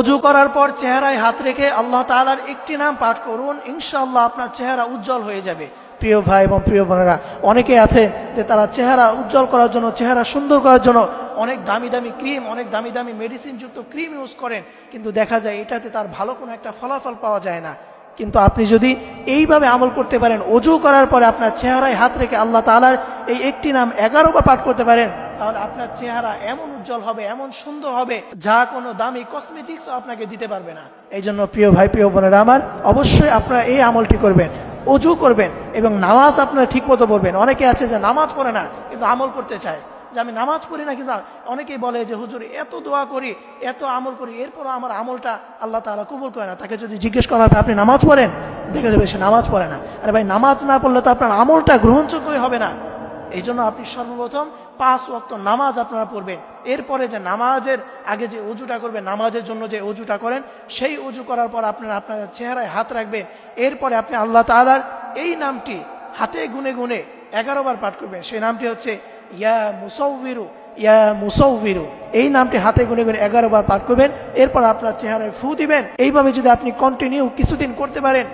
ওযু করার পর চেহারায় হাত রেখে আল্লাহ তাআলার একটি নাম পাঠ করুন, ইনশাআল্লাহ আপনার চেহারা উজ্জ্বল হয়ে যাবে। প্রিয় ভাই এবং প্রিয় বোনেরা, অনেকে আছে যে তারা চেহারা উজ্জ্বল করার জন্য, চেহারা সুন্দর করার জন্য অনেক দামি দামি ক্রিম, অনেক দামি দামি মেডিসিন যুক্ত ক্রিম ইউজ করেন, কিন্তু দেখা যায় এটাতে তার ভালো কোনো একটা ফলাফল পাওয়া যায় না। কিন্তু আপনি যদি এইভাবে আমল করতে পারেন, ওযু করার পরে আপনার চেহারায় হাত রেখে আল্লাহ তাআলার এই একটি নাম 11 বার পাঠ করতে পারেন, তাহলে আপনার চেহারা এমন উজ্জ্বল হবে, এমন সুন্দর হবে, যা কোনো দামি কসমেটিক্সও আপনাকে দিতে পারবে না। এই জন্য প্রিয় ভাই প্রিয় বোনেরা আমার, অবশ্যই আপনারা এই আমলটি করবেন, ওযু করবেন এবং নামাজ আপনারা ঠিক মতো পড়বেন। অনেকে আছে যে নামাজ পড়ে না কিন্তু আমল করতে চায়, যে আমি নামাজ পড়ি না কিন্তু অনেকেই বলে যে হুজুর এত দোয়া করি, এত আমল করি, এরপরও আমার আমলটা আল্লাহ তাআলা কবুল করে না। তাকে যদি জিজ্ঞেস করা হবে আপনি নামাজ পড়েন, দেখা যাবে সে নামাজ পড়ে না। আরে ভাই, নামাজ না পড়লে তো আপনার আমলটা গ্রহণযোগ্যই হবে না। এই জন্য আপনি সর্বপ্রথম 5 ওয়াক্ত নামাজ আপনারা পড়বেন। এরপরে যে নামাজের আগে যে অজুটা করবেন, নামাজের জন্য যে অজুটা করেন, সেই অজু করার পর আপনারা আপনার চেহারায় হাত রাখবেন। এরপরে আপনি আল্লাহ তাআলার এই নামটি হাতে গুনে গুনে 11 বার পাঠ করবেন। সেই নামটি হচ্ছে ইয়া মুসাউবিরু, ইয়া মুসাউবিরু। এই নামটি হাতে গুনে গুনে 11 বার পাঠ করবেন। এরপর আপনার চেহারায় ফু দিবেন। এইভাবে যদি আপনি কন্টিনিউ কিছুদিন করতে পারেন,